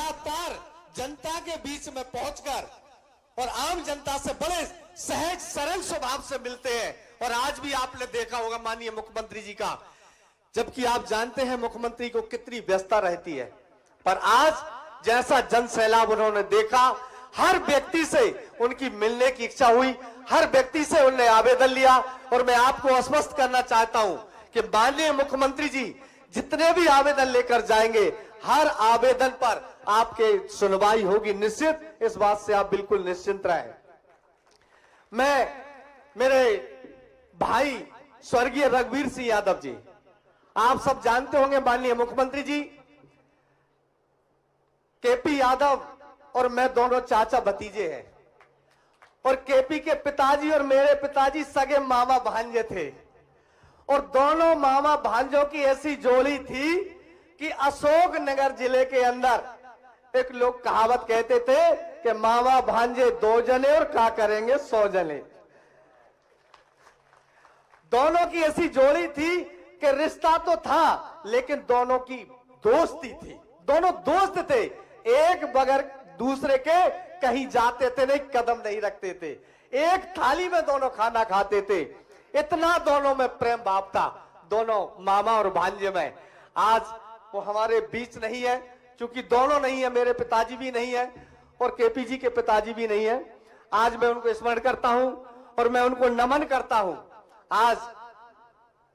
लगातार जनता के बीच में पहुंचकर और आम जनता से बड़े सहज सरल स्वभाव से मिलते हैं। और आज भी आपने देखा होगा माननीय मुख्यमंत्री जी का, जबकि आप जानते हैं मुख्यमंत्री को कितनी व्यस्तता रहती है, पर आज जैसा जन सैलाब उन्होंने देखा, हर व्यक्ति से उनकी मिलने की इच्छा हुई, हर व्यक्ति से उन्होंने आवेदन लिया। और मैं आपको आश्वस्त करना चाहता हूं कि माननीय मुख्यमंत्री जी जितने भी आवेदन लेकर जाएंगे, हर आवेदन पर आपके सुनवाई होगी निश्चित, इस बात से आप बिल्कुल निश्चिंत रहें। मैं मेरे भाई स्वर्गीय रघुवीर सिंह यादव जी, आप सब जानते होंगे माननीय मुख्यमंत्री जी, केपी यादव और मैं दोनों चाचा भतीजे हैं। और केपी के पिताजी और मेरे पिताजी सगे मामा भांजे थे। और दोनों मामा भांजों की ऐसी जोड़ी थी कि अशोकनगर जिले के अंदर एक लोग कहावत कहते थे कि मामा भांजे 2 जने और क्या करेंगे 100 जने। दोनों की ऐसी जोड़ी थी कि रिश्ता तो था लेकिन दोनों की दोस्ती थी, दोनों दोस्त थे, एक बगैर दूसरे के कहीं जाते थे नहीं, कदम नहीं रखते थे, एक थाली में दोनों खाना खाते थे, इतना दोनों में प्रेम भाव था, दोनों मामा और भांजे में। आज वो हमारे बीच नहीं है, क्योंकि दोनों नहीं है, मेरे पिताजी भी नहीं है और केपी जी के पिताजी भी नहीं है। आज मैं उनको स्मरण करता हूं और मैं उनको नमन करता हूं। आज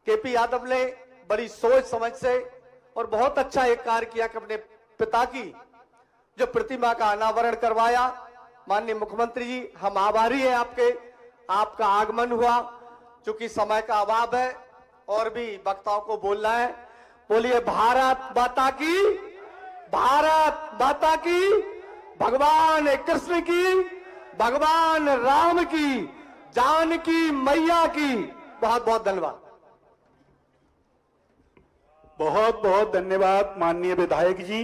केपी यादव ने बड़ी सोच समझ से और बहुत अच्छा एक कार्य किया कि अपने पिता की जो प्रतिमा का अनावरण करवाया। माननीय मुख्यमंत्री जी, हम आभारी हैं आपके, आपका आगमन हुआ, क्योंकि समय का अभाव है और भी वक्ताओं को बोलना है। बोलिए भारत माता की, भारत माता की, भगवान कृष्ण की, भगवान राम की, जानकी मैया की। बहुत बहुत धन्यवाद। बहुत बहुत धन्यवाद माननीय विधायक जी।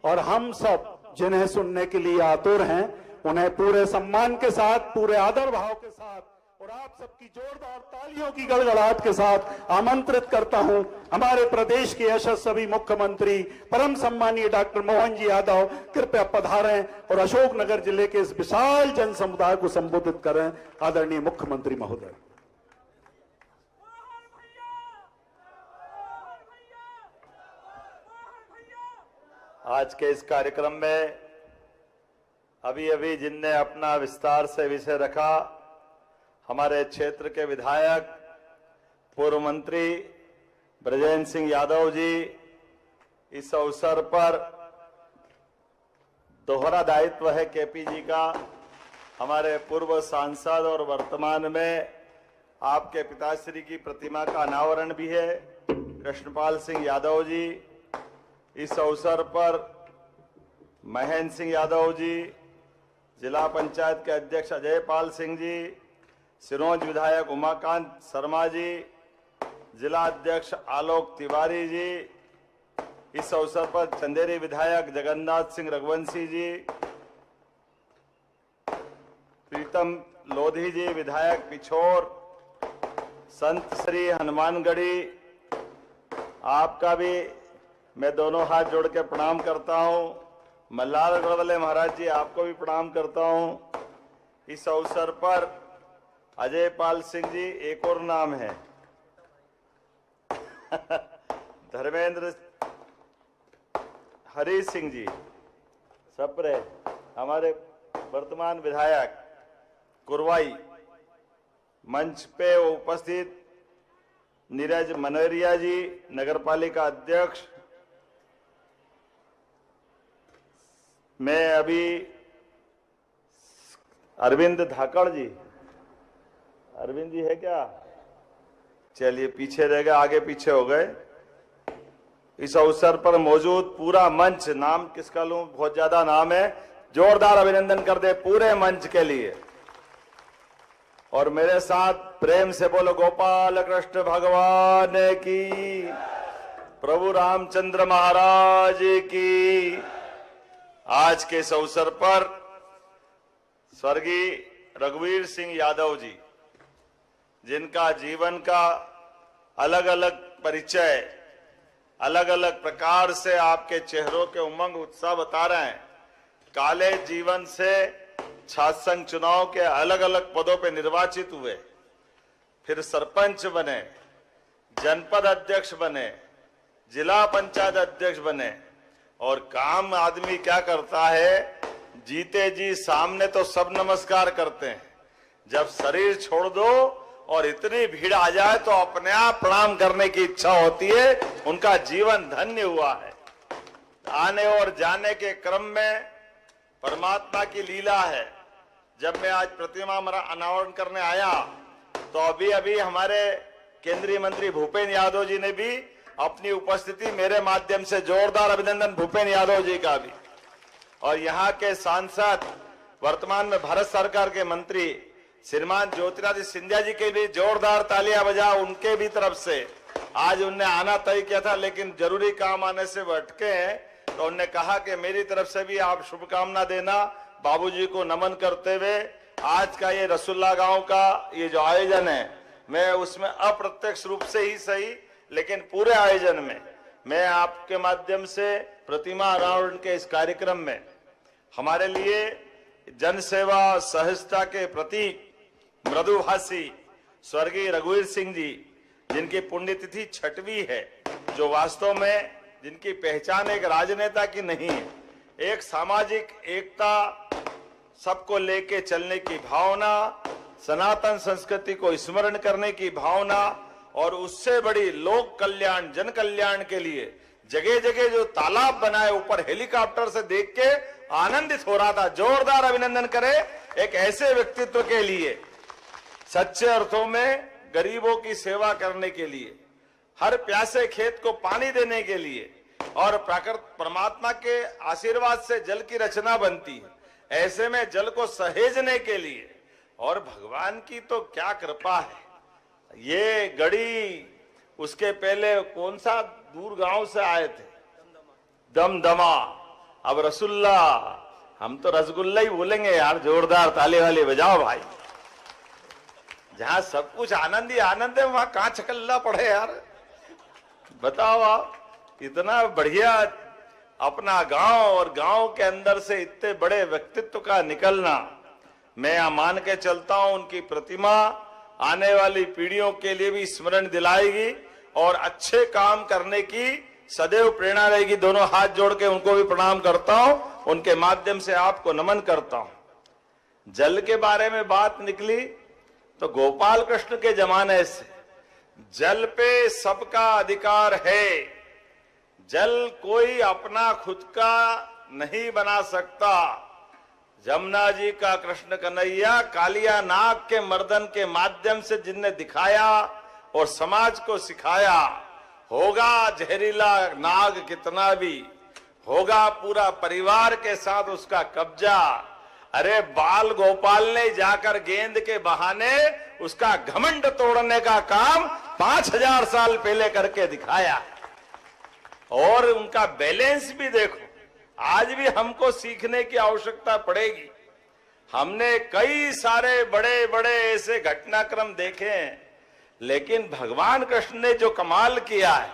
और हम सब जिन्हें सुनने के लिए आतुर हैं, उन्हें पूरे सम्मान के साथ, पूरे आदर भाव के साथ और आप सबकी जोरदार तालियों की गड़गड़ाहट के साथ आमंत्रित करता हूं हमारे प्रदेश के यशस्वी मुख्यमंत्री परम सम्मानीय डॉक्टर मोहन जी यादव, कृपया पधारें और अशोकनगर जिले के इस विशाल जन समुदाय को संबोधित करें। आदरणीय मुख्यमंत्री महोदय। आज के इस कार्यक्रम में अभी अभी जिनने अपना विस्तार से विषय रखा, हमारे क्षेत्र के विधायक पूर्व मंत्री ब्रजेंद्र सिंह यादव जी, इस अवसर पर दोहरा दायित्व है केपी जी का। हमारे पूर्व सांसद और वर्तमान में आपके पिताश्री की प्रतिमा का अनावरण भी है, कृष्णपाल सिंह यादव जी। इस अवसर पर महेंद्र सिंह यादव जी, जिला पंचायत के अध्यक्ष अजय पाल सिंह जी, सिरोंज विधायक उमाकांत शर्मा जी, जिला अध्यक्ष आलोक तिवारी जी, इस अवसर पर चंदेरी विधायक जगन्नाथ सिंह रघुवंशी जी, प्रीतम लोधी जी विधायक पिछोर, संत श्री हनुमानगढ़ी, आपका भी मैं दोनों हाथ जोड़ के प्रणाम करता हूं। मल्लार गढ़वाले महाराज जी, आपको भी प्रणाम करता हूं। इस अवसर पर अजय पाल सिंह जी, एक और नाम है धर्मेंद्र हरी सिंह जी सप्रे, हमारे वर्तमान विधायक कुरवाई, मंच पे उपस्थित नीरज मनोरिया जी, नगरपालिका अध्यक्ष। मैं अभी अरविंद धाकड़ जी, अरविंद जी है क्या? चलिए पीछे रह गए, आगे पीछे हो गए। इस अवसर पर मौजूद पूरा मंच, नाम किसका लूं, बहुत ज्यादा नाम है, जोरदार अभिनंदन कर दे पूरे मंच के लिए। और मेरे साथ प्रेम से बोलो गोपाल कृष्ण भगवान की, प्रभु रामचंद्र महाराज की। आज के इस अवसर पर स्वर्गीय रघुवीर सिंह यादव जी, जिनका जीवन का अलग अलग परिचय अलग अलग प्रकार से आपके चेहरों के उमंग उत्साह बता रहे हैं, काले जीवन से छात्र संघ चुनाव के अलग अलग पदों पे निर्वाचित हुए, फिर सरपंच बने, जनपद अध्यक्ष बने, जिला पंचायत अध्यक्ष बने। और काम आदमी क्या करता है, जीते जी सामने तो सब नमस्कार करते हैं, जब शरीर छोड़ दो और इतनी भीड़ आ जाए तो अपने आप प्रणाम करने की इच्छा होती है। उनका जीवन धन्य हुआ है। आने और जाने के क्रम में परमात्मा की लीला है। जब मैं आज प्रतिमा अनावरण करने आया तो अभी अभी हमारे केंद्रीय मंत्री भूपेंद्र यादव जी ने भी अपनी उपस्थिति मेरे माध्यम से जोरदार अभिनंदन भूपेंद्र यादव जी का भी, और यहाँ के सांसद वर्तमान में भारत सरकार के मंत्री श्रीमान ज्योतिरादित्य सिंधिया जी के भी जोरदार तालियां बजा, उनके भी तरफ से। आज उनने आना तय किया था लेकिन जरूरी काम आने से वो अटके हैं, तो उन्होंने कहा कि मेरी तरफ से भी आप शुभकामना देना। बाबूजी को नमन करते हुए आज का ये रसुल्ला गांव का ये जो आयोजन है, मैं उसमें अप्रत्यक्ष रूप से ही सही लेकिन पूरे आयोजन में मैं आपके माध्यम से प्रतिमा अनावरण के इस कार्यक्रम में हमारे लिए जनसेवा सहजता के प्रतीक मृदुभाषी स्वर्गीय रघुवीर सिंह जी, जिनकी पुण्यतिथि 6वीं है, जो वास्तव में जिनकी पहचान एक राजनेता की नहीं है, एक सामाजिक एकता, सबको लेके चलने की भावना, सनातन संस्कृति को स्मरण करने की भावना, और उससे बड़ी लोक कल्याण जन कल्याण के लिए जगह जगह जो तालाब बनाए ऊपर हेलीकॉप्टर से देख के आनंदित हो रहा था। जोरदार अभिनंदन करें एक ऐसे व्यक्तित्व के लिए, सच्चे अर्थों में गरीबों की सेवा करने के लिए, हर प्यासे खेत को पानी देने के लिए, और परमात्मा के आशीर्वाद से जल की रचना बनती है, ऐसे में जल को सहेजने के लिए। और भगवान की तो क्या कृपा है। ये गढ़ी, उसके पहले कौन सा दूर गांव से आए थे, दमदमा, अब रसुल्ला, हम तो रसगुल्ला ही बोलेंगे यार। जोरदार ताली वाली बजाओ भाई। जहां सब कुछ आनंद ही आनंद है वहां कहां छकल्ला पड़े यार। बताओ आप, इतना बढ़िया अपना गांव, और गांव के अंदर से इतने बड़े व्यक्तित्व का निकलना, मैं मान के चलता हूं उनकी प्रतिमा आने वाली पीढ़ियों के लिए भी स्मरण दिलाएगी और अच्छे काम करने की सदैव प्रेरणा रहेगी। दोनों हाथ जोड़ के उनको भी प्रणाम करता हूं, उनके माध्यम से आपको नमन करता हूं। जल के बारे में बात निकली तो गोपाल कृष्ण के जमाने से जल पे सबका अधिकार है। जल कोई अपना खुद का नहीं बना सकता। जमुना जी का कृष्ण कन्हैया कालिया नाग के मर्दन के माध्यम से जिनने दिखाया और समाज को सिखाया, होगा जहरीला नाग कितना भी, होगा पूरा परिवार के साथ उसका कब्जा। अरे बाल गोपाल ने जाकर गेंद के बहाने उसका घमंड तोड़ने का काम 5000 साल पहले करके दिखाया। और उनका बैलेंस भी देखो, आज भी हमको सीखने की आवश्यकता पड़ेगी। हमने कई सारे बड़े बड़े ऐसे घटनाक्रम देखे हैं, लेकिन भगवान कृष्ण ने जो कमाल किया है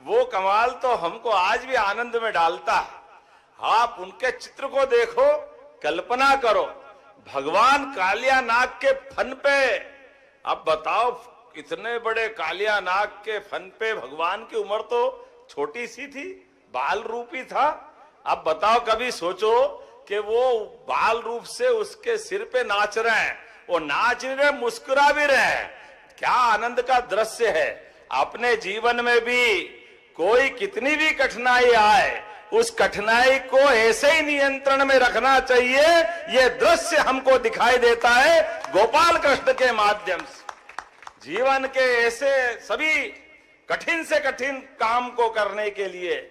वो कमाल तो हमको आज भी आनंद में डालता है। आप उनके चित्र को देखो, कल्पना करो, भगवान कालिया नाग के फन पे, अब बताओ इतने बड़े कालिया नाग के फन पे भगवान की उम्र तो छोटी सी थी, बाल रूपी था। अब बताओ, कभी सोचो कि वो बाल रूप से उसके सिर पे नाच रहे हैं, वो नाच रहे, मुस्कुरा भी रहे हैं। क्या आनंद का दृश्य है। अपने जीवन में भी कोई कितनी भी कठिनाई आए, उस कठिनाई को ऐसे ही नियंत्रण में रखना चाहिए। ये दृश्य हमको दिखाई देता है गोपाल कृष्ण के माध्यम से। जीवन के ऐसे सभी कठिन से कठिन काम को करने के लिए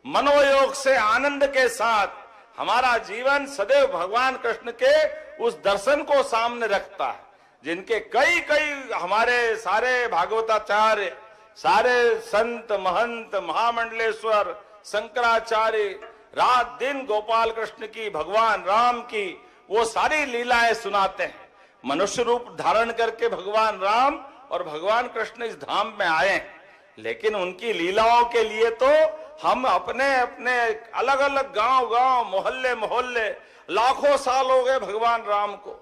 मनोयोग से आनंद के साथ हमारा जीवन सदैव भगवान कृष्ण के उस दर्शन को सामने रखता है, जिनके कई कई हमारे सारे भागवताचार्य, सारे संत महंत महामंडलेश्वर शंकराचार्य रात दिन गोपाल कृष्ण की, भगवान राम की वो सारी लीलाएं सुनाते हैं। मनुष्य रूप धारण करके भगवान राम और भगवान कृष्ण इस धाम में आए, लेकिन उनकी लीलाओं के लिए तो हम अपने अपने अलग अलग गांव गांव मोहल्ले मोहल्ले लाखों साल हो गए भगवान राम को,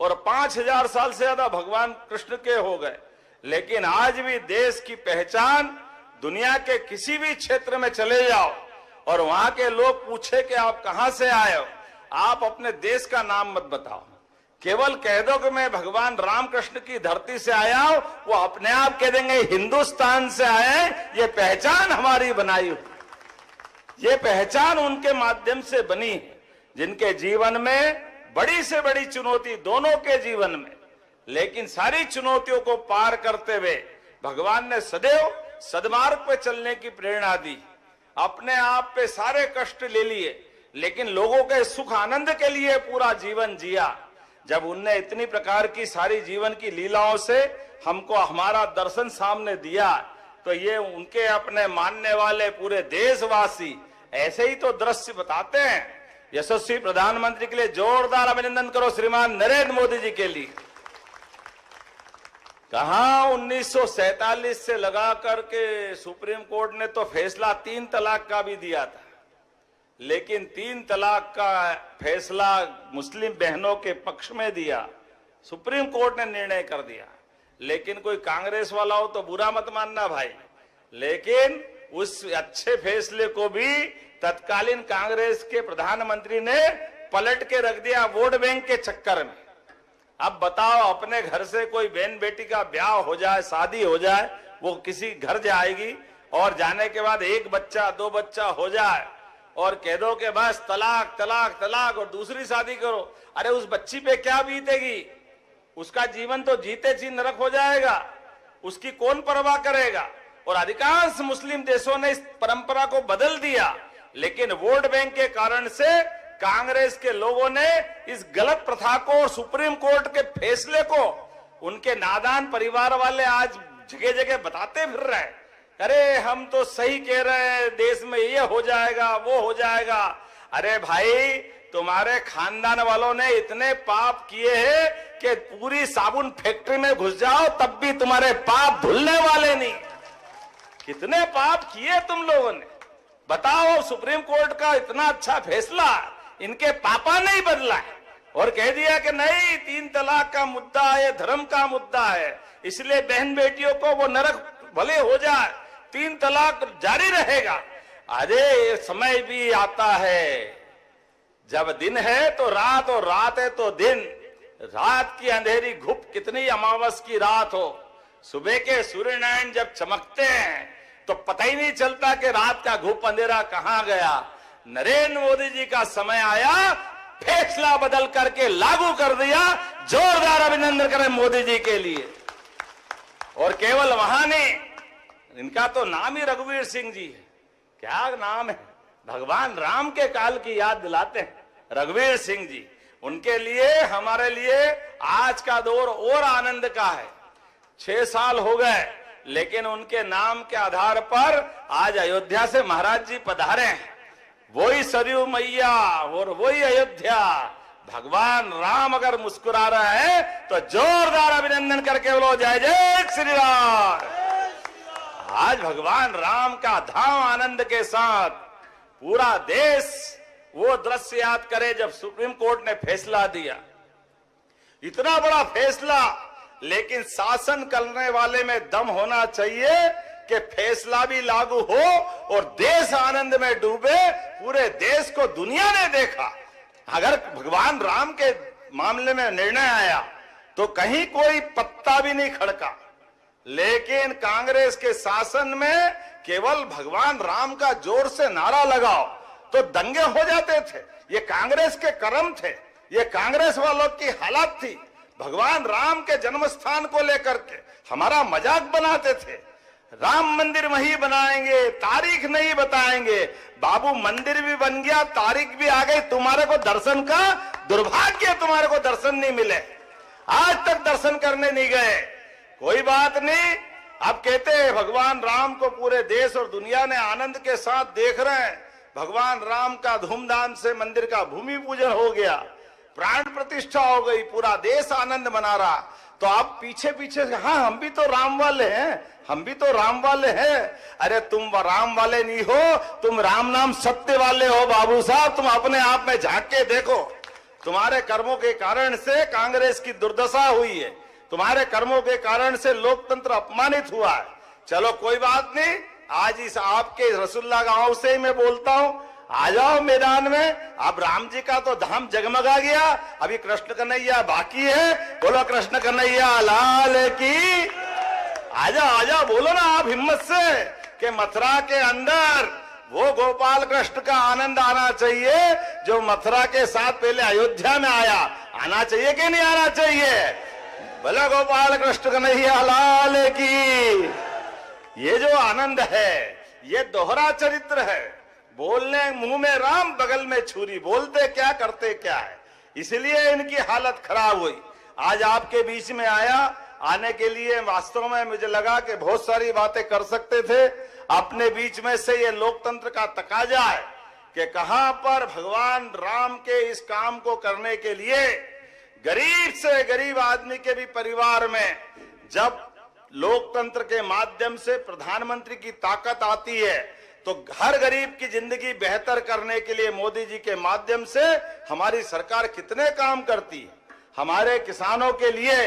और 5000 साल से ज्यादा भगवान कृष्ण के हो गए, लेकिन आज भी देश की पहचान, दुनिया के किसी भी क्षेत्र में चले जाओ और वहां के लोग पूछे कि आप कहां से आए हो, आप अपने देश का नाम मत बताओ, केवल कह दो कि मैं भगवान रामकृष्ण की धरती से आया हूं, वो अपने आप कह देंगे हिंदुस्तान से आए, ये पहचान हमारी बनाई हुई, ये पहचान उनके माध्यम से बनी है, जिनके जीवन में बड़ी से बड़ी चुनौती दोनों के जीवन में, लेकिन सारी चुनौतियों को पार करते हुए भगवान ने सदैव सदमार्ग पे चलने की प्रेरणा दी। अपने आप पे सारे कष्ट ले लिए, लेकिन लोगों के सुख आनंद के लिए पूरा जीवन जिया। जब उनने इतनी प्रकार की सारी जीवन की लीलाओं से हमको हमारा दर्शन सामने दिया, तो ये उनके अपने मानने वाले पूरे देशवासी ऐसे ही तो दृश्य बताते हैं। यशस्वी प्रधानमंत्री के लिए जोरदार अभिनंदन करो श्रीमान नरेंद्र मोदी जी के लिए। कहा 1947 से लगा करके सुप्रीम कोर्ट ने तो फैसला 3 तलाक का भी दिया था, लेकिन 3 तलाक का फैसला मुस्लिम बहनों के पक्ष में दिया, सुप्रीम कोर्ट ने निर्णय कर दिया। लेकिन कोई कांग्रेस वाला हो तो बुरा मत मानना भाई, लेकिन उस अच्छे फैसले को भी तत्कालीन कांग्रेस के प्रधानमंत्री ने पलट के रख दिया वोट बैंक के चक्कर में। अब बताओ, अपने घर से कोई बहन बेटी का ब्याह हो जाए, शादी हो जाए, वो किसी घर जाएगी और जाने के बाद 1 बच्चा 2 बच्चा हो जाए और कह दो कि बस तलाक तलाक तलाक और दूसरी शादी करो। अरे उस बच्ची पे क्या बीतेगी, उसका जीवन तो जीते जी नरक हो जाएगा, उसकी कौन परवाह करेगा। और अधिकांश मुस्लिम देशों ने इस परंपरा को बदल दिया, लेकिन वोट बैंक के कारण से कांग्रेस के लोगों ने इस गलत प्रथा को और सुप्रीम कोर्ट के फैसले को उनके नादान परिवार वाले आज जगह जगह बताते फिर रहे, अरे हम तो सही कह रहे हैं, देश में ये हो जाएगा वो हो जाएगा। अरे भाई, तुम्हारे खानदान वालों ने इतने पाप किए हैं कि पूरी साबुन फैक्ट्री में घुस जाओ तब भी तुम्हारे पाप धुलने वाले नहीं। कितने पाप किए तुम लोगों ने, बताओ। सुप्रीम कोर्ट का इतना अच्छा फैसला, इनके पापा नहीं बदला है और कह दिया कि नहीं 3 तलाक का मुद्दा है, धर्म का मुद्दा है, इसलिए बहन बेटियों को वो नरक भले हो जाए, 3 तलाक जारी रहेगा। अरे समय भी आता है, जब दिन है तो रात और रात है तो दिन। रात की अंधेरी घुप कितनी अमावस की रात हो, सुबह के सूर्य नारायण जब चमकते हैं तो पता ही नहीं चलता कि रात का घुप अंधेरा कहां गया। नरेंद्र मोदी जी का समय आया, फैसला बदल करके लागू कर दिया। जोरदार अभिनंदन करें मोदी जी के लिए। और केवल वहां नहीं, इनका तो नाम ही रघुवीर सिंह जी है। क्या नाम है, भगवान राम के काल की याद दिलाते हैं रघुवीर सिंह जी। उनके लिए, हमारे लिए आज का दौर और आनंद का है। 6 साल हो गए, लेकिन उनके नाम के आधार पर आज अयोध्या से महाराज जी पधारे हैं। वही सरयू मैया और वही अयोध्या। भगवान राम अगर मुस्कुरा रहा है तो जोरदार अभिनंदन करके बोलो जय जय श्री राम। आज भगवान राम का धाम आनंद के साथ पूरा देश वो दृश्य याद करे जब सुप्रीम कोर्ट ने फैसला दिया। इतना बड़ा फैसला, लेकिन शासन करने वाले में दम होना चाहिए कि फैसला भी लागू हो और देश आनंद में डूबे। पूरे देश को दुनिया ने देखा। अगर भगवान राम के मामले में निर्णय आया तो कहीं कोई पत्ता भी नहीं खड़का, लेकिन कांग्रेस के शासन में केवल भगवान राम का जोर से नारा लगाओ तो दंगे हो जाते थे। ये कांग्रेस के कर्म थे, ये कांग्रेस वालों की हालत थी। भगवान राम के जन्म स्थान को लेकर के हमारा मजाक बनाते थे। राम मंदिर वहीं बनाएंगे, तारीख नहीं बताएंगे। बाबू मंदिर भी बन गया, तारीख भी आ गई, तुम्हारे को दर्शन का दुर्भाग्य, तुम्हारे को दर्शन नहीं मिले, आज तक दर्शन करने नहीं गए। कोई बात नहीं, अब कहते हैं भगवान राम को पूरे देश और दुनिया ने आनंद के साथ देख रहे हैं। भगवान राम का धूमधाम से मंदिर का भूमि पूजन हो गया, प्राण प्रतिष्ठा हो गई, पूरा देश आनंद मना रहा। तो आप पीछे पीछे से, हाँ हम भी तो राम वाले हैं, हम भी तो राम वाले हैं। अरे तुम राम वाले नहीं हो, तुम राम नाम सत्य वाले हो बाबू साहब। तुम अपने आप में झांक के देखो, तुम्हारे कर्मों के कारण से कांग्रेस की दुर्दशा हुई है, तुम्हारे कर्मों के कारण से लोकतंत्र अपमानित हुआ है। चलो कोई बात नहीं, आज इस आपके रसुल्ला गांव से ही मैं बोलता हूं, आ जाओ मैदान में। अब राम जी का तो धाम जगमगा गया, अभी कृष्ण कन्हैया बाकी है। बोलो कृष्ण कन्हैया लाल की। आजा बोलो ना आप हिम्मत से कि मथुरा के अंदर वो गोपाल कृष्ण का आनंद आना चाहिए जो मथुरा के साथ पहले अयोध्या में आया। आना चाहिए कि नहीं आना चाहिए? बोलो गोपाल कृष्ण कन्हैया लाल की। ये जो आनंद है ये दोहरा चरित्र है। बोलने मुंह में राम बगल में छुरी, बोलते क्या करते क्या है, इसलिए इनकी हालत खराब हुई। आज आपके बीच में आया, आने के लिए वास्तव में मुझे लगा कि बहुत सारी बातें कर सकते थे। अपने बीच में से ये लोकतंत्र का तकाजा है कि कहां पर भगवान राम के इस काम को करने के लिए गरीब से गरीब आदमी के भी परिवार में जब लोकतंत्र के माध्यम से प्रधानमंत्री की ताकत आती है तो हर गरीब की जिंदगी बेहतर करने के लिए मोदी जी के माध्यम से हमारी सरकार कितने काम करती है। हमारे किसानों के लिए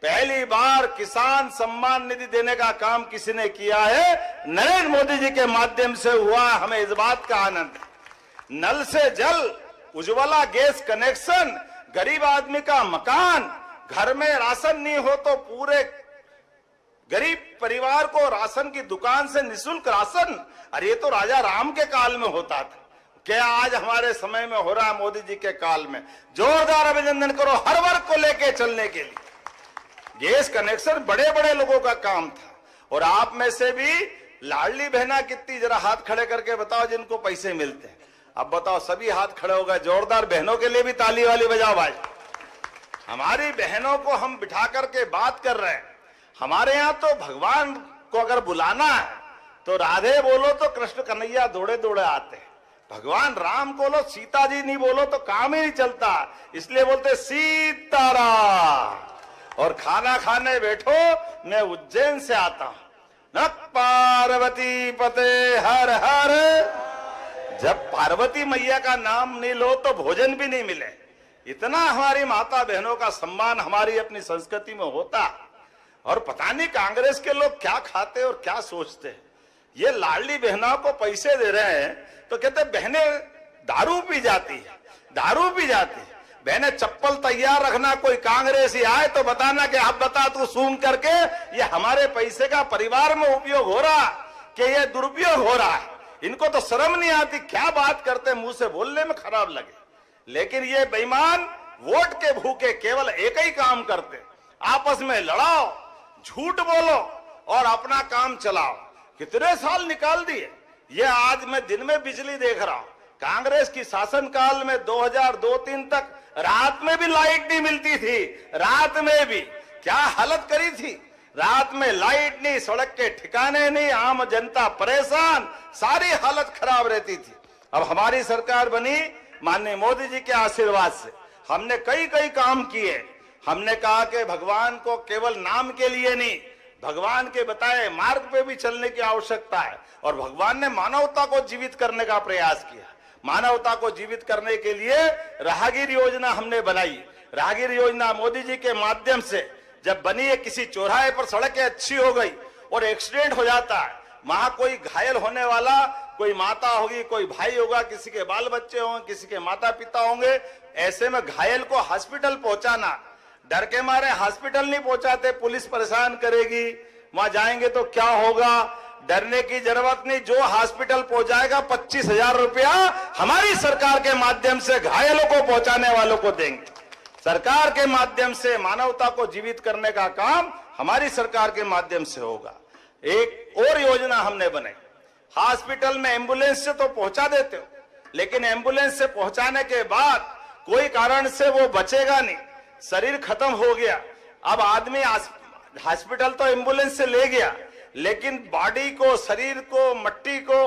पहली बार किसान सम्मान निधि देने का काम किसी ने किया है, नरेंद्र मोदी जी के माध्यम से हुआ। हमें इस बात का आनंद है। नल से जल, उज्ज्वला गैस कनेक्शन, गरीब आदमी का मकान, घर में राशन नहीं हो तो पूरे गरीब परिवार को राशन की दुकान से निःशुल्क राशन। अरे ये तो राजा राम के काल में होता था, क्या आज हमारे समय में हो रहा है मोदी जी के काल में। जोरदार अभिनंदन करो हर वर्ग को लेके चलने के लिए। गैस कनेक्शन बड़े बड़े लोगों का काम था। और आप में से भी लाडली बहना कितनी, जरा हाथ खड़े करके बताओ जिनको पैसे मिलते हैं। अब बताओ, सभी हाथ खड़े हो गए। जोरदार बहनों के लिए भी ताली वाली बजाओ भाई। हमारी बहनों को हम बिठा करके बात कर रहे हैं। हमारे यहाँ तो भगवान को अगर बुलाना है तो राधे बोलो तो कृष्ण कन्हैया दौड़े दौड़े आते हैं। भगवान राम को लो, सीता जी नहीं बोलो तो काम ही नहीं चलता, इसलिए बोलते सीताराम। और खाना खाने बैठो, मैं उज्जैन से आता हूं। न पार्वती पते हर हर। जब पार्वती मैया का नाम नहीं लो तो भोजन भी नहीं मिले। इतना हमारी माता बहनों का सम्मान हमारी अपनी संस्कृति में होता। और पता नहीं कांग्रेस के लोग क्या खाते और क्या सोचते हैं। ये लाडली बहनों को पैसे दे रहे हैं तो कहते बहनें दारू पी जाती है, दारू पी जाती है। बहने चप्पल तैयार रखना, कोई कांग्रेसी आए तो बताना कि आप बता तू सूंघ करके ये हमारे पैसे का परिवार में उपयोग हो रहा कि ये दुरुपयोग हो रहा है। इनको तो शर्म नहीं आती, क्या बात करते, मुंह से बोलने में खराब लगे। लेकिन ये बेईमान वोट के भूखे केवल एक ही काम करते, आपस में लड़ाओ, झूठ बोलो और अपना काम चलाओ। कितने साल निकाल दिए। ये आज मैं दिन में बिजली देख रहा हूं। कांग्रेस की शासनकाल में 2002-03 तक रात में भी लाइट नहीं मिलती थी। रात में भी क्या हालत करी थी। रात में लाइट नहीं, सड़क के ठिकाने नहीं, आम जनता परेशान, सारी हालत खराब रहती थी। अब हमारी सरकार बनी माननीय मोदी जी के आशीर्वाद से। हमने कई कई काम किए। हमने कहा कि भगवान को केवल नाम के लिए नहीं, भगवान के बताए मार्ग पे भी चलने की आवश्यकता है। और भगवान ने मानवता को जीवित करने का प्रयास किया। मानवता को जीवित करने के लिए राहगीर योजना हमने बनाई। राहगीर योजना मोदी जी के माध्यम से जब बनी है, किसी चौराहे पर सड़कें अच्छी हो गई और एक्सीडेंट हो जाता है, वहां कोई घायल होने वाला, कोई माता होगी, कोई भाई होगा, किसी के बाल बच्चे होंगे, किसी के माता पिता होंगे, ऐसे में घायल को हॉस्पिटल पहुंचाना, डर के मारे हॉस्पिटल नहीं पहुंचाते, पुलिस परेशान करेगी, वहां जाएंगे तो क्या होगा, डरने की जरूरत नहीं। जो हॉस्पिटल पहुंचाएगा 25,000 रुपया हमारी सरकार के माध्यम से घायलों को पहुंचाने वालों को देंगे। सरकार के माध्यम से मानवता को जीवित करने का काम हमारी सरकार के माध्यम से होगा। एक और योजना हमने बनाई। हॉस्पिटल में एम्बुलेंस से तो पहुंचा देते हो, लेकिन एम्बुलेंस से पहुंचाने के बाद कोई कारण से वो बचेगा नहीं, शरीर खत्म हो गया। अब आदमी हॉस्पिटल तो एम्बुलेंस से ले गया, लेकिन बॉडी को, शरीर को, मट्टी को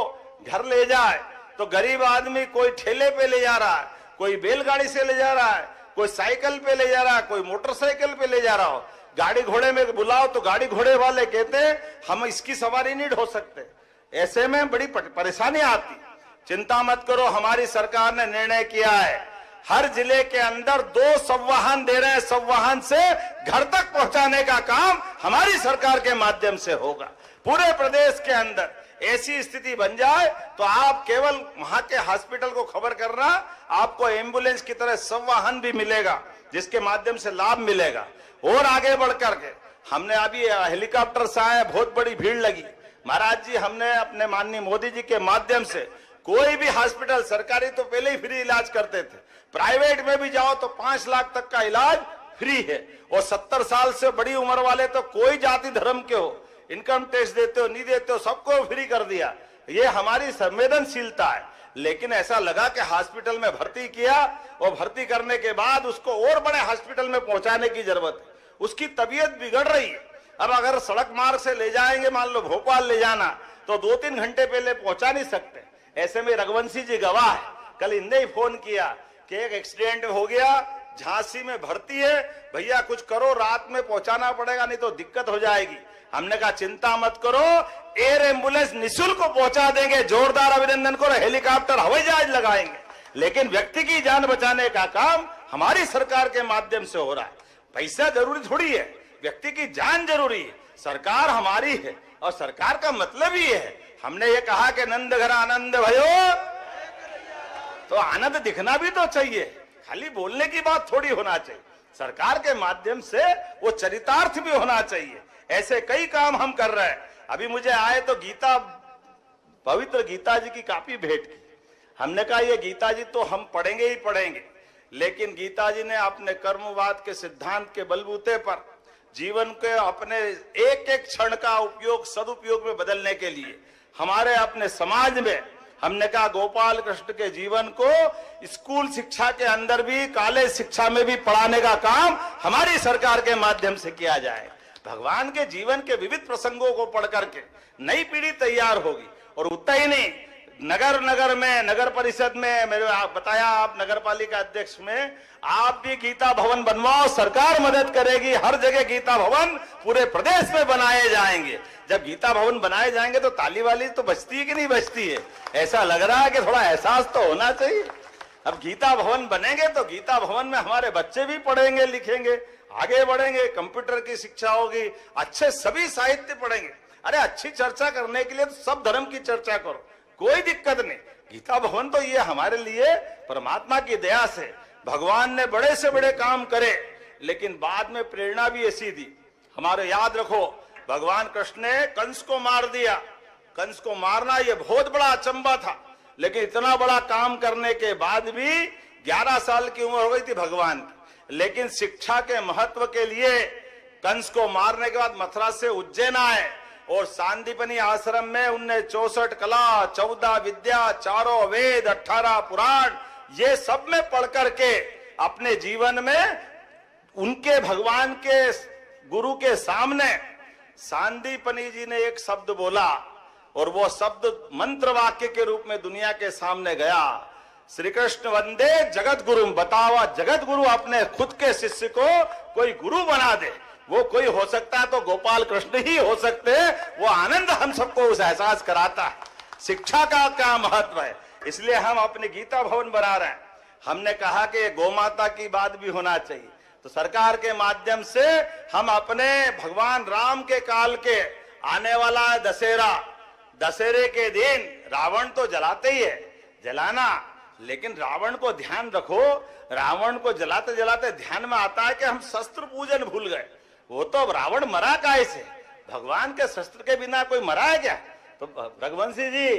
घर ले जाए तो गरीब आदमी कोई ठेले पे ले जा रहा है, कोई बैलगाड़ी से ले जा रहा है, कोई साइकिल पे ले जा रहा है, कोई मोटरसाइकिल पे ले जा रहा हो। गाड़ी घोड़े में बुलाओ तो गाड़ी घोड़े वाले कहते हैं हम इसकी सवारी नहीं ढो सकते। ऐसे में बड़ी परेशानी आती। चिंता मत करो, हमारी सरकार ने निर्णय किया है हर जिले के अंदर 2 संवाहन दे रहे हैं। संवाहन से घर तक पहुंचाने का काम हमारी सरकार के माध्यम से होगा। पूरे प्रदेश के अंदर ऐसी स्थिति बन जाए तो आप केवल वहां के हॉस्पिटल को खबर करना, आपको एम्बुलेंस की तरह संवाहन भी मिलेगा जिसके माध्यम से लाभ मिलेगा। और आगे बढ़कर के हमने अभी हेलीकॉप्टर से आए, बहुत बड़ी भीड़ लगी। महाराज जी, हमने अपने माननीय मोदी जी के माध्यम से कोई भी हॉस्पिटल, सरकारी तो पहले ही फ्री इलाज करते थे, प्राइवेट में भी जाओ तो 5 लाख तक का इलाज फ्री है। और 70 साल से बड़ी उम्र वाले तो कोई जाति धर्म के हो, इनकम टैक्स देते हो नहीं देते हो, सबको फ्री कर दिया। ये हमारी संवेदनशीलता है। लेकिन ऐसा लगा कि हॉस्पिटल में भर्ती किया और भर्ती करने के बाद उसको और बड़े हॉस्पिटल में पहुंचाने की जरूरत है। उसकी तबीयत बिगड़ रही है। अब अगर सड़क मार्ग से ले जाएंगे, मान लो भोपाल ले जाना, तो 2-3 घंटे पहले पहुंचा नहीं सकते। ऐसे में रघुवंशी जी गवाह है। कल इनने ही फोन किया कि एक एक्सीडेंट हो गया, झांसी में भर्ती है, भैया कुछ करो, रात में पहुंचाना पड़ेगा नहीं तो दिक्कत हो जाएगी। हमने कहा चिंता मत करो, एयर एम्बुलेंस निःशुल्क पहुंचा देंगे। जोरदार अभिनंदन करो, हेलीकॉप्टर हवाई जहाज लगाएंगे। लेकिन व्यक्ति की जान बचाने का काम हमारी सरकार के माध्यम से हो रहा है। पैसा जरूरी थोड़ी है, व्यक्ति की जान जरूरी है। सरकार हमारी है और सरकार का मतलब ही है। हमने ये कहा कि नंद घर आनंद भयो, तो आनंद दिखना भी तो चाहिए, खाली बोलने की बात थोड़ी होना चाहिए। सरकार के माध्यम से वो चरितार्थ भी होना चाहिए। ऐसे कई काम हम कर रहे हैं। अभी मुझे आए तो गीता, पवित्र गीता जी की कापी भेंट की। हमने कहा ये गीता जी तो हम पढ़ेंगे ही पढ़ेंगे, लेकिन गीता जी ने अपने कर्मवाद के सिद्धांत के बलबूते पर जीवन के अपने एक एक क्षण का उपयोग सदुपयोग में बदलने के लिए हमारे अपने समाज में हमने कहा गोपाल कृष्ण के जीवन को स्कूल शिक्षा के अंदर भी, कॉलेज शिक्षा में भी पढ़ाने का काम हमारी सरकार के माध्यम से किया जाए। भगवान के जीवन के विविध प्रसंगों को पढ़ करके नई पीढ़ी तैयार होगी। और उतना ही नहीं, नगर नगर में, नगर परिषद में, मेरे आप बताया आप नगर पालिका अध्यक्ष में, आप भी गीता भवन बनवाओ, सरकार मदद करेगी। हर जगह गीता भवन पूरे प्रदेश में बनाए जाएंगे। जब गीता भवन बनाए जाएंगे तो ताली वाली तो बजती है कि नहीं बजती है? ऐसा लग रहा है कि थोड़ा एहसास तो होना चाहिए। अब गीता भवन बनेंगे तो गीता भवन में हमारे बच्चे भी पढ़ेंगे लिखेंगे, आगे बढ़ेंगे, कंप्यूटर की शिक्षा होगी, अच्छे सभी साहित्य पढ़ेंगे। अरे अच्छी चर्चा करने के लिए तो सब धर्म की चर्चा करो, कोई दिक्कत नहीं। गीता भवन तो ये हमारे लिए परमात्मा की दया से भगवान ने बड़े से बड़े काम करे, लेकिन बाद में प्रेरणा भी ऐसी दी। हमारे याद रखो, भगवान कृष्ण ने कंस को मार दिया। कंस को मारना ये बहुत बड़ा अचंबा था, लेकिन इतना बड़ा काम करने के बाद भी 11 साल की उम्र हो गई थी भगवान की, लेकिन शिक्षा के महत्व के लिए कंस को मारने के बाद मथुरा से उज्जैन आए और सांदीपनी आश्रम में उनने 64 कला, 14 विद्या, 4 वेद, 18 पुराण, ये सब में पढ़ करके अपने जीवन में उनके भगवान के गुरु के सामने सांदीपनी जी ने एक शब्द बोला और वो शब्द मंत्र वाक्य के रूप में दुनिया के सामने गया। श्री कृष्ण वंदे जगत गुरु। बतावा, जगत गुरु अपने खुद के शिष्य को कोई गुरु बना दे, वो कोई हो सकता है तो गोपाल कृष्ण ही हो सकते हैं। वो आनंद हम सबको उस एहसास कराता है। शिक्षा का क्या महत्व है, इसलिए हम अपने गीता भवन बना रहे हैं। हमने कहा कि गौ माता की बात भी होना चाहिए, तो सरकार के माध्यम से हम अपने भगवान राम के काल के आने वाला दशहरा, दशहरे के दिन रावण तो जलाते ही है, जलाना, लेकिन रावण को ध्यान रखो, रावण को जलाते जलाते ध्यान में आता है कि हम शस्त्र पूजन भूल गए। वो तो रावण मरा कैसे? भगवान के शस्त्र के बिना कोई मरा है क्या? तो रघुवंशी जी,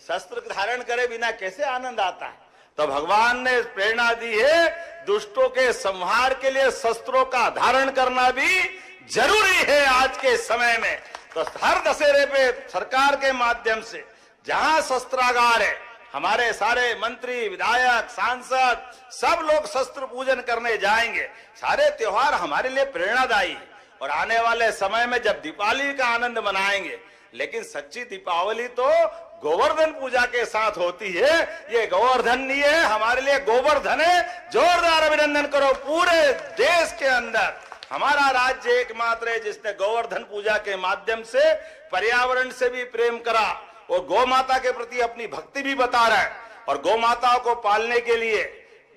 शस्त्र धारण करे बिना कैसे आनंद आता है? तो भगवान ने प्रेरणा दी है, दुष्टों के संहार के लिए शस्त्रों का धारण करना भी जरूरी है आज के समय में। तो हर दशहरे पे सरकार के माध्यम से जहां शस्त्रागार है, हमारे सारे मंत्री, विधायक, सांसद सब लोग शस्त्र पूजन करने जाएंगे। सारे त्योहार हमारे लिए प्रेरणादायी है और आने वाले समय में जब दीपावली का आनंद मनाएंगे, लेकिन सच्ची दीपावली तो गोवर्धन पूजा के साथ होती है। ये गोवर्धन नहीं है, हमारे लिए गोवर्धन है। जोरदार अभिनंदन करो। पूरे देश के अंदर हमारा राज्य एकमात्र है जिसने गोवर्धन पूजा के माध्यम से पर्यावरण से भी प्रेम करा और गौ माता के प्रति अपनी भक्ति भी बता रहा है। और गौ माता को पालने के लिए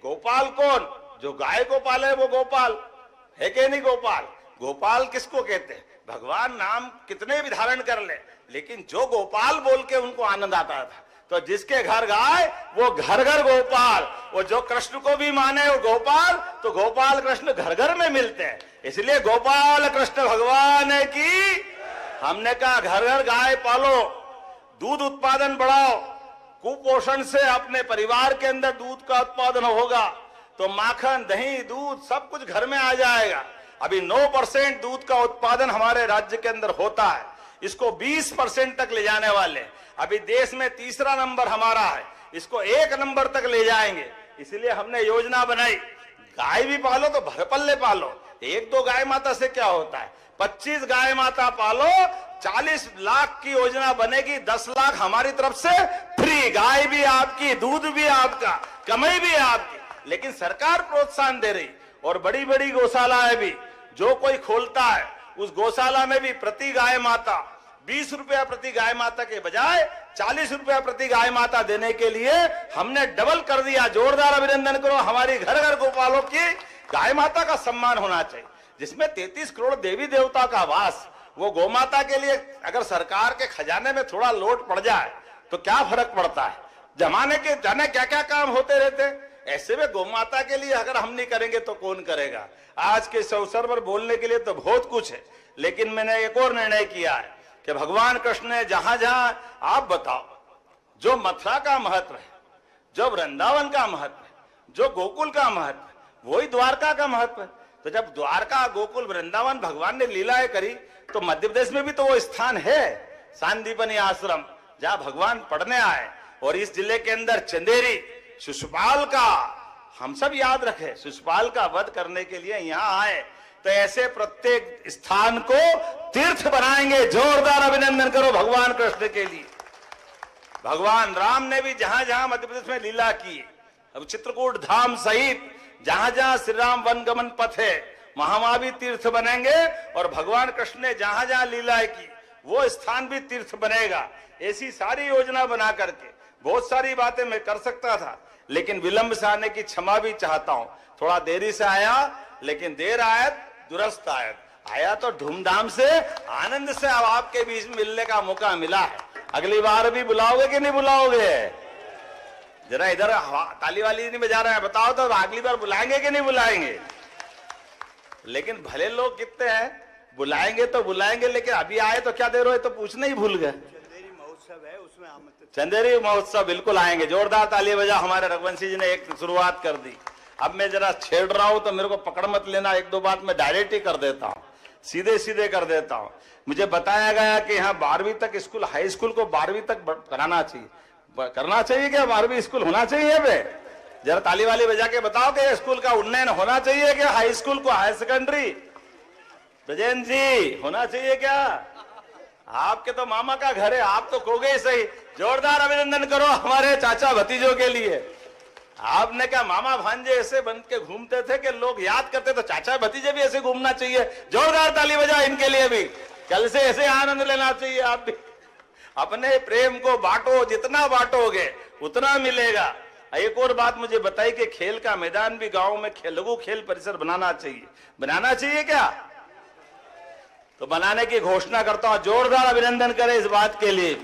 गोपाल कौन? जो गाय को पाले वो गोपाल है कि नहीं? गोपाल, गोपाल किसको कहते हैं? भगवान नाम कितने भी धारण कर ले, लेकिन जो गोपाल बोल के उनको आनंद आता था। तो जिसके घर गाय वो घर घर गोपाल, वो जो कृष्ण को भी माने वो गोपाल, तो गोपाल कृष्ण घर घर में मिलते हैं। इसलिए गोपाल कृष्ण भगवान की हमने कहा घर घर गाय पालो, दूध उत्पादन बढ़ाओ, कुपोषण से अपने परिवार के अंदर दूध का उत्पादन होगा तो माखन, दही, दूध सब कुछ घर में आ जाएगा। अभी 9% दूध का उत्पादन हमारे राज्य के अंदर होता है, इसको 20% तक ले जाने वाले। अभी देश में तीसरा नंबर हमारा है, इसको 1 नंबर तक ले जाएंगे। इसलिए हमने योजना बनाई, गाय भी पालो तो भरपल्ले पालो। 1-2 गाय माता से क्या होता है? 25 गाय माता पालो, 40 लाख की योजना बनेगी, 10 लाख हमारी तरफ से फ्री। गाय भी आपकी, दूध भी आपका, कमाई भी आपकी। लेकिन सरकार प्रोत्साहन दे रही और बड़ी बड़ी गौशालाएं भी जो कोई खोलता है उस गौशाला में भी प्रति गाय माता 20 रुपया प्रति गाय माता के बजाय 40 रुपया प्रति गाय माता देने के लिए हमने डबल कर दिया। जोरदार अभिनंदन करो। हमारी घर घर गोपालों की गाय माता का सम्मान होना चाहिए, जिसमें 33 करोड़ देवी देवता का वास। वो गौ माता के लिए अगर सरकार के खजाने में थोड़ा लोट पड़ जाए तो क्या फर्क पड़ता है? जमाने के जाने क्या क्या काम होते रहते। ऐसे में गौ माता के लिए अगर हम नहीं करेंगे तो कौन करेगा? आज के इस अवसर पर बोलने के लिए तो बहुत कुछ है, लेकिन मैंने एक और निर्णय किया है कि भगवान कृष्ण ने जहां जहां, आप बताओ, जो मथुरा का महत्व है, जो वृंदावन का महत्व है, जो गोकुल का महत्व है, वही द्वारका का महत्व है। तो जब द्वारका, गोकुल, वृंदावन भगवान ने लीलाएं करी तो मध्य प्रदेश में भी तो वो स्थान है, सांदीपनी आश्रम, जहां भगवान पढ़ने आए। और इस जिले के अंदर चंदेरी शिशुपाल का, हम सब याद रखें, शिशुपाल का वध करने के लिए यहां आए। तो ऐसे प्रत्येक स्थान को तीर्थ बनाएंगे। जोरदार अभिनंदन करो भगवान कृष्ण के लिए। भगवान राम ने भी जहां जहां मध्य प्रदेश में लीला की, अब चित्रकूट धाम सहित जहां जहां श्री राम वनगमन पथ है वहां भी तीर्थ बनेंगे। और भगवान कृष्ण ने जहां जहां लीलाएं की वो स्थान भी तीर्थ बनेगा। ऐसी सारी योजना बना करके बहुत सारी बातें मैं कर सकता था, लेकिन विलंब से आने की क्षमा भी चाहता हूं। थोड़ा देरी से आया, लेकिन देर आयत दुरुस्त आयत। आया तो धूमधाम से, आनंद से अब आपके बीच मिलने का मौका मिला है। अगली बार भी बुलाओगे कि नहीं बुलाओगे? जरा इधर ताली वाली नहीं बजा रहे हैं, बताओ तो अगली बार बुलाएंगे कि नहीं बुलाएंगे? लेकिन भले लोग कितने हैं, बुलाएंगे तो बुलाएंगे, लेकिन अभी आए तो क्या देर हो तो पूछना ही भूल गए। चंदेरी महोत्सव है, उसमें चंदेरी महोत्सव बिल्कुल आएंगे। जोरदार ताली बजा। हमारे रघुवंशी जी ने एक शुरुआत कर दी। अब मैं जरा छेड़ रहा हूं तो मेरे को पकड़ मत लेना, 1-2 बात मैं डायरेक्ट ही कर देता हूं, सीधे सीधे कर देता हूं। मुझे बताया गया कि यहाँ 12वीं तक स्कूल, हाई स्कूल को 12वीं तक कराना चाहिए, करना चाहिए क्या? 12वीं स्कूल होना चाहिए बे? जरा ताली वाली बजा के बताओ कि स्कूल का उन्नयन होना चाहिए क्या? हाई स्कूल को हायर सेकेंडरी ब्रजेंद्र जी होना चाहिए क्या? आपके तो मामा का घर है, आप तो खो गए सही। जोरदार अभिनंदन करो हमारे चाचा भतीजों के लिए। आपने क्या मामा भांजे ऐसे बन के घूमते थे कि लोग याद करते, तो चाचा भतीजे भी ऐसे घूमना चाहिए। जोरदार ताली बजा इनके लिए भी। कल से ऐसे आनंद लेना चाहिए आप भी। अपने प्रेम को बांटो, जितना बांटोगे उतना मिलेगा। एक और बात मुझे बताई कि खेल का मैदान भी गांव में लघु खेल परिसर बनाना चाहिए। बनाना चाहिए क्या? तो बनाने की घोषणा करता हूं। जोरदार अभिनंदन करें इस बात के लिए।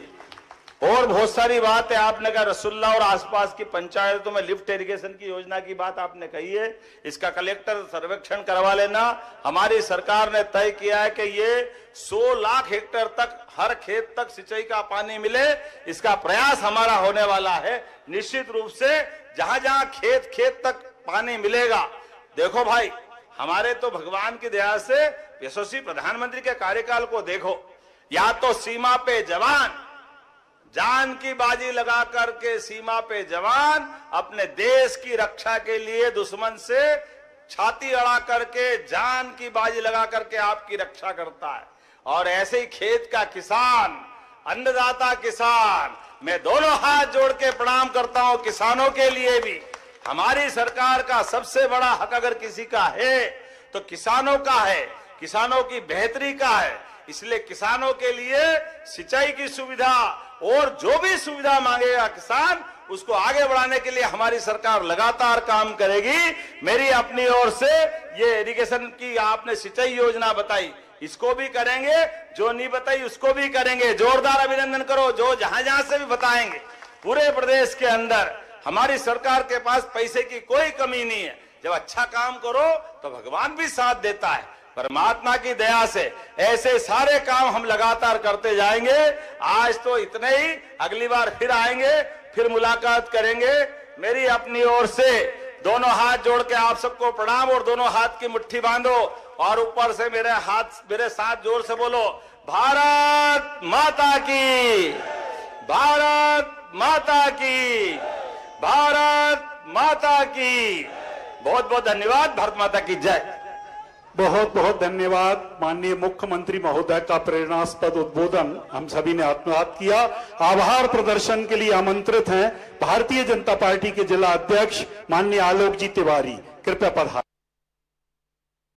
और बहुत सारी बात है। आपने कहा रसुल्ला और आसपास की पंचायतों में लिफ्ट इरिगेशन की योजना की बात आपने कही है, इसका कलेक्टर सर्वेक्षण करवा लेना। हमारी सरकार ने तय किया है कि ये 100 लाख हेक्टेयर तक, हर खेत तक सिंचाई का पानी मिले, इसका प्रयास हमारा होने वाला है। निश्चित रूप से जहां जहां खेत खेत तक पानी मिलेगा। देखो भाई, हमारे तो भगवान की दया से यशस्वी प्रधानमंत्री के कार्यकाल को देखो, या तो सीमा पे जवान, जान की बाजी लगा करके सीमा पे जवान अपने देश की रक्षा के लिए दुश्मन से छाती अड़ा करके जान की बाजी लगा करके आपकी रक्षा करता है। और ऐसे ही खेत का किसान, अन्नदाता किसान, मैं दोनों हाथ जोड़ के प्रणाम करता हूं किसानों के लिए भी। हमारी सरकार का सबसे बड़ा हक अगर किसी का है तो किसानों का है, किसानों की बेहतरी का है। इसलिए किसानों के लिए सिंचाई की सुविधा और जो भी सुविधा मांगेगा किसान, उसको आगे बढ़ाने के लिए हमारी सरकार लगातार काम करेगी। मेरी अपनी ओर से ये इरिगेशन की आपने सिंचाई योजना बताई, इसको भी करेंगे, जो नहीं बताई उसको भी करेंगे। जोरदार अभिनंदन करो जो जहां जहां से भी बताएंगे। पूरे प्रदेश के अंदर हमारी सरकार के पास पैसे की कोई कमी नहीं है। जब अच्छा काम करो तो भगवान भी साथ देता है। परमात्मा की दया से ऐसे सारे काम हम लगातार करते जाएंगे। आज तो इतने ही, अगली बार फिर आएंगे, फिर मुलाकात करेंगे। मेरी अपनी ओर से दोनों हाथ जोड़ के आप सबको प्रणाम, और दोनों हाथ की मुट्ठी बांधो और ऊपर से मेरे साथ जोर से बोलो, भारत माता की, भारत माता की, भारत माता की। बहुत बहुत धन्यवाद। भारत माता की जय। बहुत बहुत धन्यवाद। माननीय मुख्यमंत्री महोदय का प्रेरणास्पद उद्बोधन हम सभी ने आत्मसात किया। आभार प्रदर्शन के लिए आमंत्रित हैं भारतीय जनता पार्टी के जिला अध्यक्ष माननीय आलोक जी तिवारी। कृपया पधारें।